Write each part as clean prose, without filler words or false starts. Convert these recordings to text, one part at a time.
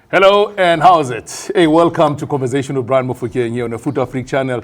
Hello, and how's it? Hey, welcome to Conversation with Brian Mofokeng here on the Fut-Afrique channel.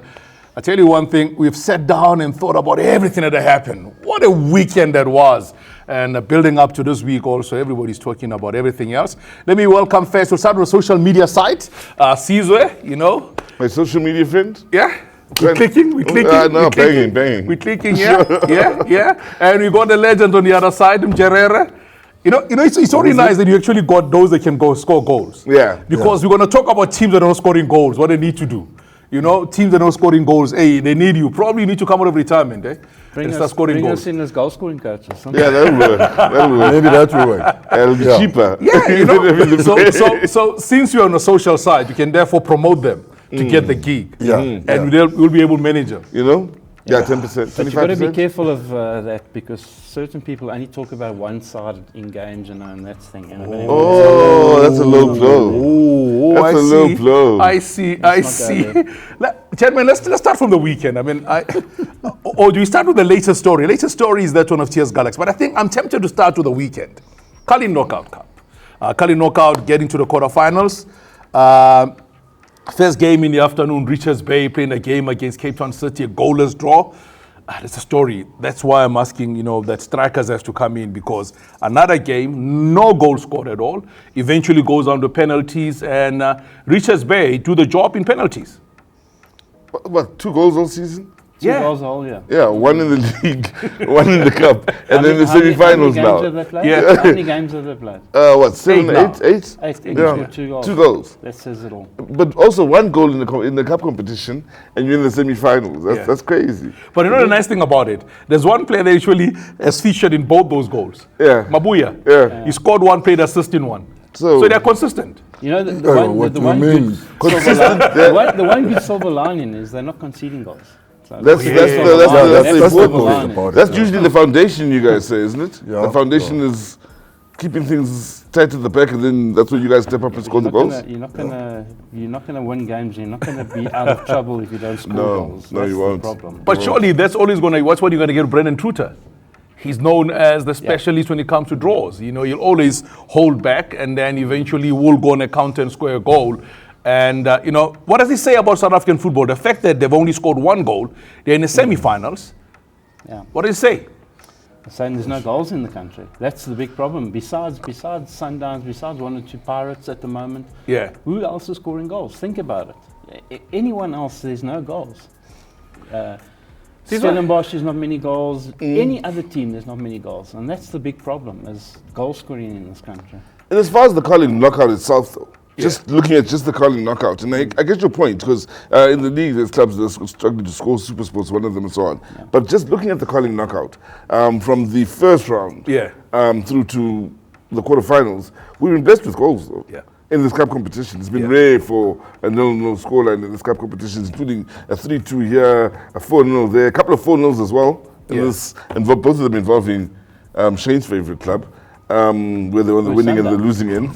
I tell you one thing, we've sat down and thought about everything that happened. What a weekend that was. And building up to this week also, everybody's talking about everything else. Let me welcome first, we'll start with a social media site. Sizwe, you know. My social media friend? Yeah. We're clicking. Banging. We're clicking, yeah. And we got the legend on the other side, McGregor. You know, it's only nice that you actually got those that can go score goals. Yeah. Because we're going to talk about teams that are not scoring goals, what they need to do. You know, teams that are not scoring goals, hey, they need you. Probably need to come out of retirement, and start scoring goals. Bring us in as goal scoring coaches. Yeah, that'll work. Maybe that will work. It'll be cheaper. Yeah, you know. so since you're on the social side, you can therefore promote them to get the gig. Yeah. And we'll be able to manage them. You know? Yeah, 10%, 25%. But you've got to be careful of that, because certain people only talk about one side in games, and that's the thing. You know, Oh, that's a low blow. That's a low blow. I see. Gentlemen, let's start from the weekend. I mean, or do we start with the latest story? Latest story is that one of TS Galaxy, but I think I'm tempted to start with the weekend. Kali Knockout Cup. Kali Knockout getting to the quarterfinals. First game in the afternoon, Richards Bay playing a game against Cape Town City, a goalless draw. That's a story. That's why I'm asking, that strikers have to come in, because another game, no goal scored at all, eventually goes on to penalties, and Richards Bay do the job in penalties. What, 2 goals all season? Two goals all, yeah. Yeah, 1 in the league, 1 in the cup, and then the semi-finals now. How many games have they played? What, 7, 8? 8? 8, Yeah. 2 goals. 2 goals. That says it all. But also 1 goal in the cup competition, and you're in the semi-finals. That's crazy. But you know the nice thing about it? There's one player that actually has featured in both those goals. Yeah. Mabuya. Yeah. He scored 1, played assist in 1. So they're consistent. You know, the one good silver lining is they're not conceding goals. So That's usually the foundation, you guys say, isn't it? Yeah. The foundation is keeping things tight at the back, and then that's when you guys step up and score the goals. You're not gonna win games. You're not gonna be out of trouble if you don't score goals. No, you won't. The problem. But surely that's always going to, what's what you're going to get Brendan Truter. He's known as the specialist when it comes to draws. You'll always hold back, and then eventually will go on a counter and score a goal. And, what does he say about South African football? The fact that they've only scored 1 goal, they're in the semi-finals. Yeah. What does he say? They're saying there's no goals in the country. That's the big problem. Besides Sundowns, besides 1 or 2 Pirates at the moment, who else is scoring goals? Think about it. Anyone else, there's no goals. Stellenbosch, there's not many goals. Any other team, there's not many goals. And that's the big problem, is goal scoring in this country. And as far as the Carling knockout itself, though, just looking at just the Carling knockout, and I get your point, because in the league there's clubs that are struggling to score, Super Sports, one of them, and so on. Yeah. But just looking at the Carling knockout, from the first round through to the quarterfinals, we've been blessed with goals, though. Yeah. In this cup competition, it's been rare for a 0-0 scoreline in this cup competition, including a 3-2 here, a 4-0 there, a couple of 4-0s as well. In this, and both of them involving Shane's favorite club, where they're on the winning and the losing end.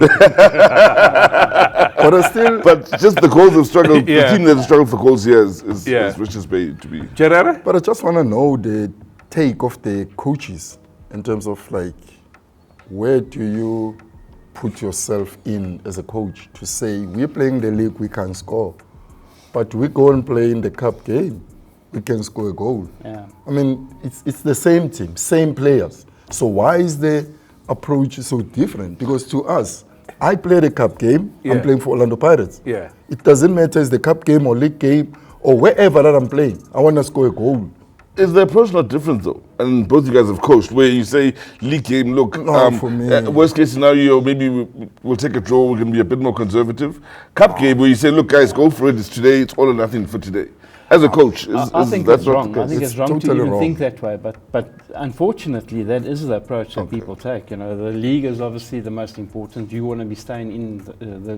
But just the goals have struggled. The team that has struggled for goals here is Richards Bay to be. Gerere? But I just want to know the take of the coaches in terms of, where do you put yourself in as a coach to say, we're playing the league, we can score, but we go and play in the cup game, we can score a goal. Yeah. I mean, it's the same team, same players. So why is the approach so different? Because to us, I play the cup game, I'm playing for Orlando Pirates. Yeah. It doesn't matter if it's the cup game or league game or wherever that I'm playing, I want to score a goal. Is the approach not different, though? And both you guys have coached, where you say, league game, look, for me, worst case scenario, maybe we'll take a draw, we can be a bit more conservative. Cup game, where you say, look, guys, go for it, it's today, it's all or nothing for today. As a coach, I think that's wrong. I think It's it's wrong to totally even wrong. think that way. But unfortunately, that is the approach that people take. The league is obviously the most important. You want to be staying in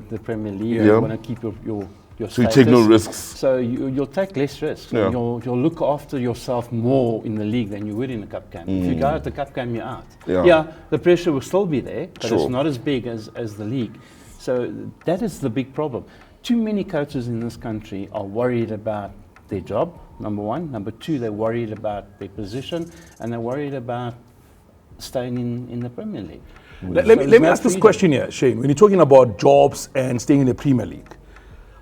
the Premier League. Yeah. You want to keep your So you take no risks. So you'll take less risks. Yeah. You'll look after yourself more in the league than you would in a cup game. If you go at the cup game, you're out. Yeah. The pressure will still be there, but Sure. it's not as big as the league. So that is the big problem. Too many coaches in this country are worried about their job, number one. Number two, they're worried about their position, and they're worried about staying in the Premier League. Let me ask this question here, Shane. When you're talking about jobs and staying in the Premier League,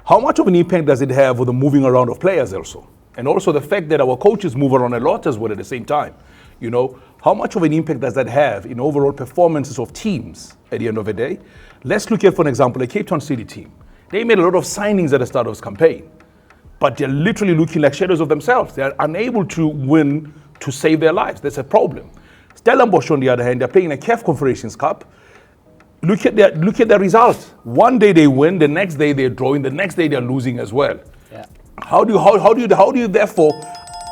how much of an impact does it have with the moving around of players also? And also the fact that our coaches move around a lot as well at the same time. You know, how much of an impact does that have in overall performances of teams at the end of the day? Let's look at, for example, the Cape Town City team. They made a lot of signings at the start of this campaign, but they're literally looking like shadows of themselves. They're unable to win to save their lives. That's a problem. Stellenbosch, on the other hand, they're playing a CAF Confederations Cup. Look at their results. One day they win, the next day they're drawing, the next day they're losing as well. Yeah. How do you therefore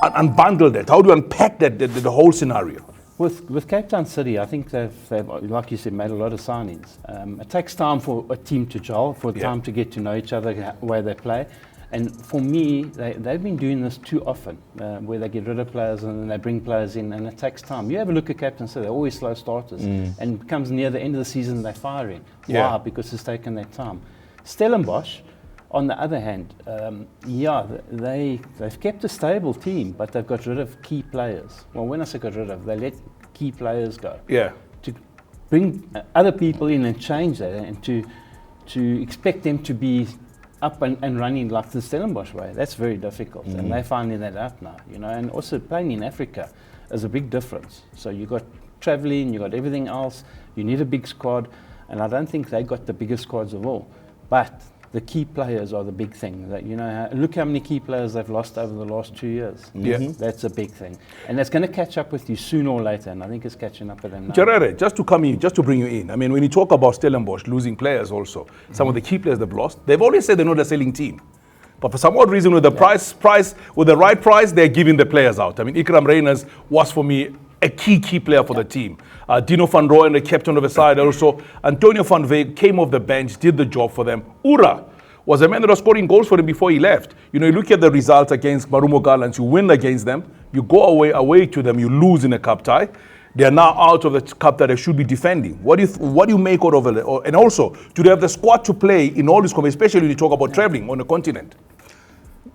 unbundle that? How do you unpack that the whole scenario? With Cape Town City, I think they've, like you said, made a lot of signings. It takes time for a team to gel, for time to get to know each other, the way they play. And for me, they've been doing this too often, where they get rid of players and then they bring players in, and it takes time. You have a look at Cape Town City, they're always slow starters. And it comes near the end of the season, they're firing. Yeah. Why? Because it's taken their time. Stellenbosch, on the other hand, they've kept a stable team, but they've got rid of key players. Well, when I say got rid of, they let key players go. Yeah. To bring other people in and change that, and to expect them to be up and running like the Stellenbosch way, that's very difficult. And they're finding that out now, you know. And also playing in Africa is a big difference. So you got traveling, you got everything else. You need a big squad, and I don't think they got the biggest squads of all. But the key players are the big thing. That, you know, look how many key players they've lost over the last 2 years. Yeah. That's a big thing. And that's going to catch up with you sooner or later, and I think it's catching up with them now. Gerere, just to bring you in, I mean, when you talk about Stellenbosch losing players also, some of the key players they've lost, they've always said they're not a selling team. But for some odd reason, with the with the right price, they're giving the players out. I mean, Ikram Reyners was, for me, a key player for the team. Dino van Rooyen, the captain of the side also. Antonio van Veek came off the bench, did the job for them. Ura was a man that was scoring goals for him before he left. You know, you look at the results against Marumo Gallants, you win against them, you go away to them, you lose in a cup tie. They are now out of the cup that they should be defending. What do you make out of it? And also, do they have the squad to play in all these competitions, especially when you talk about traveling on the continent?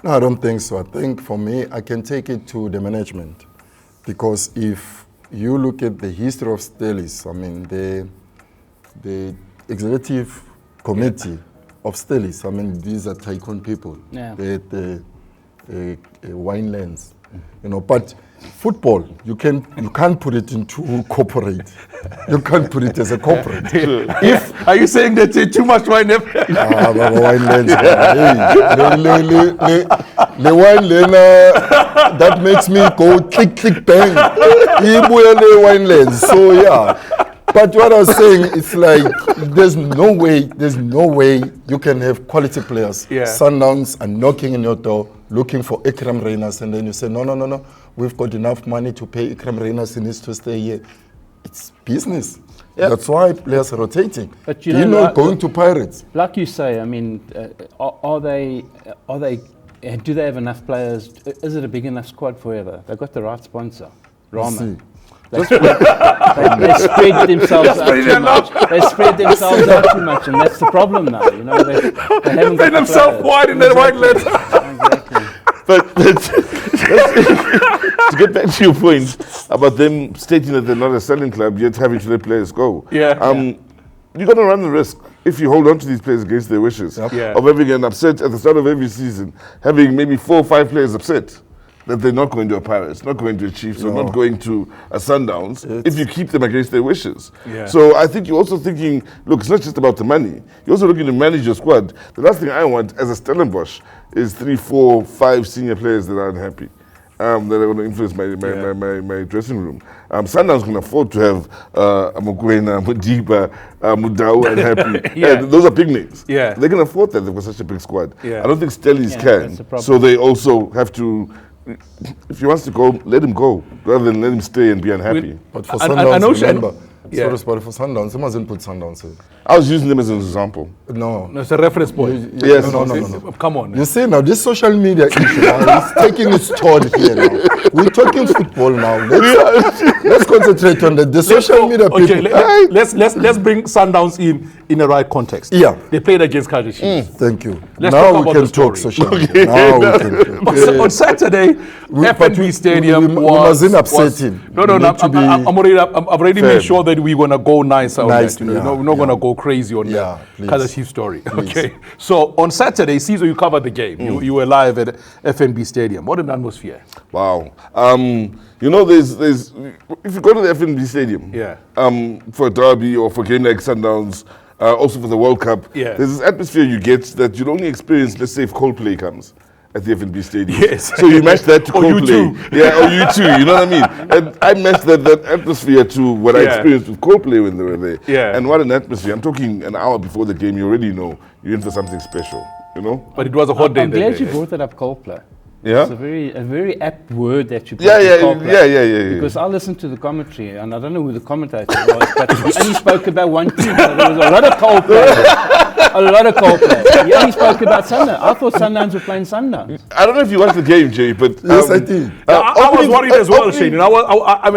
No, I don't think so. I think for me, I can take it to the management. Because if you look at the history of Stellis, I mean, the executive committee of Stellis, I mean, these are tycoon people. Yeah. The winelands, you know. But football, you can't put it into corporate. You can't put it as a corporate. If are you saying that too much wine? Winelands. The wineland that makes me go click click bang. Winelands. So yeah. But what I was saying, it's like there's no way you can have quality players. Yeah. Sundowns are knocking in your door looking for Ikram Reyners, and then you say, no, we've got enough money to pay Ikram Reyners, he needs to stay here. It's business. Yeah. That's why players are rotating. But you know, going to Pirates. Like you say, I mean, do they have enough players? Is it a big enough squad forever? They've got the right sponsor, Rama. They spread themselves out too much. They spread themselves out too much, and that's the problem now. You know, they haven't got themselves wide in their white legs. Exactly. But to get back to your point about them stating that they're not a selling club, yet having to let players go. Yeah. You're going to run the risk, if you hold on to these players against their wishes, of having an upset at the start of every season, having maybe 4 or 5 players upset that they're not going to a Pirates, not going to a Chiefs, or not going to a Sundowns, if you keep them against their wishes. Yeah. So I think you're also thinking, look, it's not just about the money. You're also looking to manage your squad. The last thing I want as a Stellenbosch is 3, 4, 5 senior players that are unhappy, that are going to influence my dressing room. Sundowns can afford to have Mokoena, Modiba, Mudau unhappy. And those are big names. Yeah. They can afford that. They've got such a big squad. Yeah. I don't think Stellies that's the can. problem. So they also have to, if he wants to go, let him go, rather than let him stay and be unhappy. But for Sundowns, remember, for for Sundowns, he mustn't put Sundowns in. I was using them as an example. No. No, it's a reference point. Yes. No. Come on. You see now, this social media issue now is taking its toll here now. We're talking football now. Let's concentrate on the social media people. Okay, let's bring Sundowns in the right context. Yeah. They played against Kaizer Chiefs. Thank you. Let's now talk we about can the story. talk social media. Now we can talk. On Saturday, FNB Stadium we was... mustn't upset him. No, We need to be I've already made firm. sure that we're going to go nice on Nice, that. You know, yeah, we're not going to yeah. go crazy on Yeah, the please. Kaizer Chiefs story. Okay. So on Saturday, Sizwe, you covered the game. You were live at FNB Stadium. What an atmosphere. Wow. You know, there's if you go to the FNB Stadium, Yeah. For a derby or for a game like Sundowns, also for the World Cup, Yeah. there's this atmosphere you get that you'd only experience, let's say, if Coldplay comes at the FNB Stadium. Yes. So you match that to Or Coldplay. U2. Yeah, or U2, you know what I mean? And I matched that atmosphere to what I Yeah. experienced with Coldplay when they were there. Yeah. And what an atmosphere. I'm talking an hour before the game, you already know you're in for something special, you know? But it was a hot day. I'm that glad day. you brought that up, Coldplay. Yeah? It's a very apt word that you put Yeah, Coldplay. yeah. Because I listened to the commentary, and I don't know who the commentator was, but he only spoke about one team. So there was a lot of Coldplay. A lot of Coldplay. He only spoke about Sundowns. I thought Sundowns were playing Sundowns. I don't know if you watched the game, Jay, but... Yes, I did. I was worried as well, Shane. And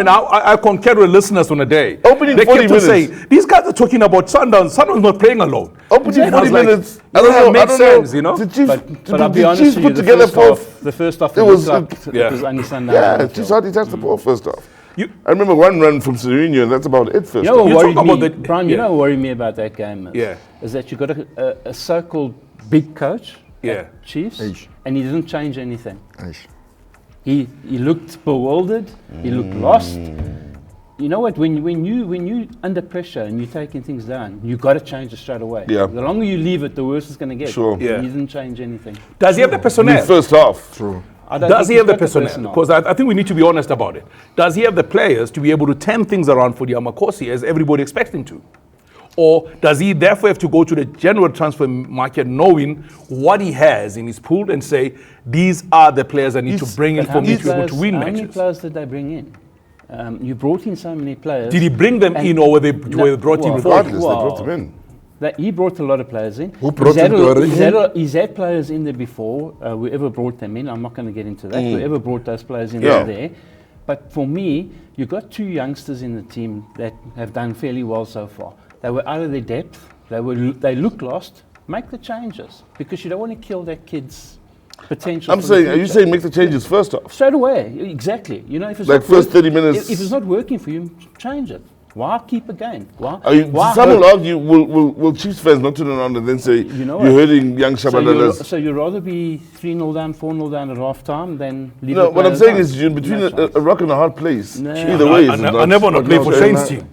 I concur with listeners on the day. Opening they 40 kept minutes. saying, these guys are talking about Sundowns. Sundowns not playing alone. Opening And I 40 was like, minutes. yeah, it makes sense, you know. The Chiefs, But I'll be honest with you, put together the first half it it was- was only Sundowns. Yeah, on the Chiefs field. hardly touched the ball first half. You- I remember one run from Sereno, and that's about it first You know half. what You talk worried about me, the- Brian, yeah. you know what worried me about that game is, Yeah. is that you got a so-called big coach Yeah. at Chiefs, Aish. and he didn't change anything. Aish. He looked bewildered, he looked lost. You know what, when you under pressure and you're taking things down, you got to change it straight away. Yeah. The longer you leave it, the worse it's going to get. Sure. Yeah. He didn't change anything. Does he have the In personnel? the first half. True. I don't Does think he he's have the got personnel? Because I think we need to be honest about it. Does he have the players to be able to turn things around for the Amakosi as everybody expects him to? Or does he therefore have to go to the general transfer market knowing what he has in his pool and say, these are the players I need to bring in But for me to be able to win how many matches? players did they bring in? You brought in so many players. Did he bring them And- in or were they brought in well, before? Regardless, they brought him in. That he brought a lot of players in. Who brought He's had him a- to he's Origin? had a- He's had players in there before. Whoever brought them in, I'm not going to get into that. Whoever brought those players in Yeah. there. But for me, you got two youngsters in the team that have done fairly well so far. They were out of their depth. They look lost. Make the changes because you don't want to kill that kid's potential. I'm for the saying, are you future. saying make the changes first half? Straight away, exactly. You know, if it's Like not first 30 minutes. If it's not working for you, change it. Why keep a game? Why? Some hope? will argue, will Chiefs fans not turn around and then say, You know you're what? hurting young Shabalalas? So you'd rather be 3-0 down, 4-0 down at half time than leave No, the what I'm players saying out? is you're between No a chance. rock and a hard place. No. Either way, it's I not. never want to play for no, Shane's no. team.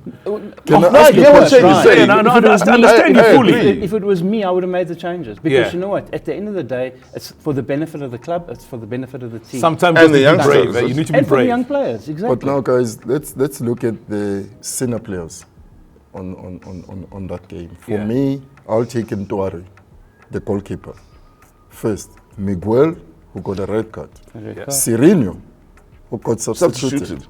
Can I No, ask you you know a what Shane question? is saying. Yeah, no, If it was I understand you I fully. agree. If it was me, I would have made the changes because Yeah. you know what? At the end of the day, it's for the benefit of the club. It's for the benefit of the team. Sometimes And you the need to be youngsters. brave. You need to be and for the brave. young players, exactly. But now, guys, let's look at the senior players on that game. For Yeah. me, I'll take Ntoare, the goalkeeper. First, Miguel, who got a red card. Sereno, who got substituted. Substituted.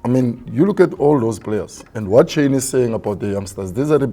I mean, you look at all those players, and what Shane is saying about the youngsters, these are the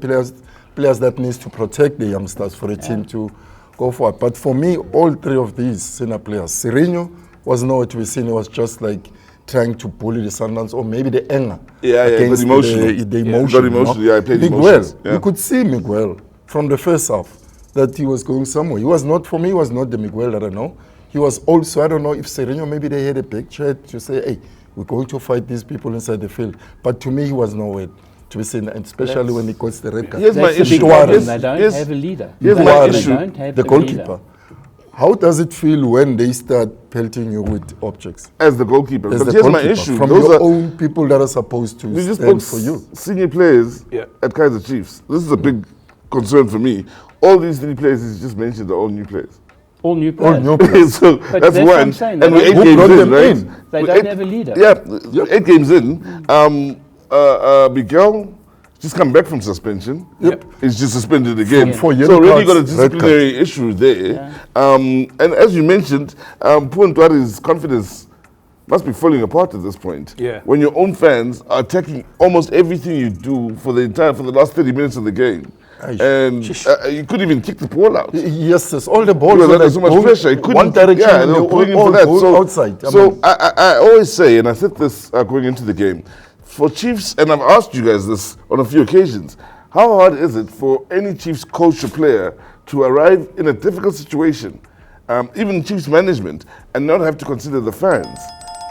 players that needs to protect the youngsters for a team to go forward. But for me, all three of these senior players, Sereno was nowhere to be seen. He was just like trying to bully the Sundowns, or maybe the anger Yeah, it was against emotional. the Yeah. emotion. Got emotional, yeah, I played Miguel, emotions, yeah. you could see Miguel from the first half that he was going somewhere. He was not, for me, he was not the Miguel that I know. He was also, I don't know if Sereno, maybe they had a big chat to say, hey, we're going to fight these people inside the field. But to me, he was nowhere to be seen, and especially when he got the red card. Here's my That's the issue. big problem. Yes, They don't yes. have a leader. Here's my Ntoare, issue. They don't have the a goalkeeper. leader. How does it feel when they start pelting you with objects? As the goalkeeper. As But the here's my goalkeeper, issue. from Those your are, own people that are supposed to we just stand spoke for you. senior players Yeah. at Kaizer Chiefs. This is a big concern for me. All these three players you just mentioned are all new players. All new All players. new players. So But that's that's what one. I'm saying. And we're They 8 don't- Who games brought in, them right? in? They We're don't eight- have a leader. Yeah, 8 games in. Miguel just come back from suspension. Yep. He's just suspended again. For So yellow already got a cards, red disciplinary issue there. And as you mentioned, poor Ntoare's confidence must be falling apart at this point. Yeah. When your own fans are attacking almost everything you do for the last 30 minutes of the game. and you couldn't even kick the ball out. Yes, all the balls Because were there's so much pressure. You couldn't, one direction, yeah, and they were going in for that. outside. So I always say, and I said this going into the game, for Chiefs, and I've asked you guys this on a few occasions, how hard is it for any Chiefs coach or player to arrive in a difficult situation, even Chiefs management, and not have to consider the fans?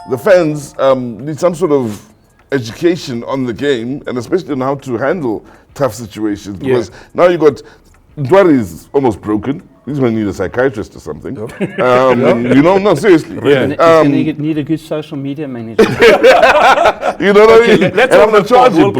The fans need some sort of education on the game, and especially on how to handle tough situations, because now you got Ndwari is almost broken. He's going to need a psychiatrist or something. You know, no, seriously. He's need a good social media manager. You know what I mean?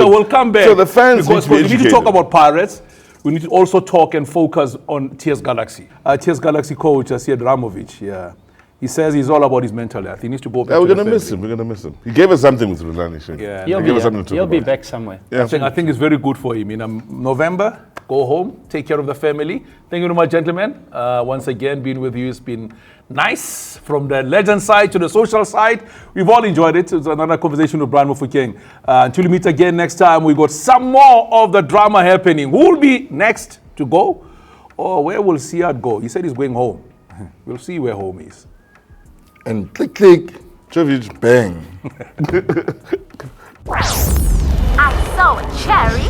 We'll come back. So the fans because we need to talk about Pirates. We need to also talk and focus on TS Galaxy. TS Galaxy coach, Siad Ramovic, he says he's all about his mental health. He needs to go back. We're going to miss him. We're going to miss him. He gave us something with Resignation. Yeah, he'll be back somewhere. Yeah. I think it's very good for him. In November, go home, take care of the family. Thank you very much, gentlemen. Once again, being with you has been nice. From the legend side to the social side, we've all enjoyed it. It's another conversation with Brian Mofokeng. Until we meet again next time, we got some more of the drama happening. Who will be next to go? Or where will Siad go? He said he's going home. We'll see where home is. And click, bang. I saw a cherry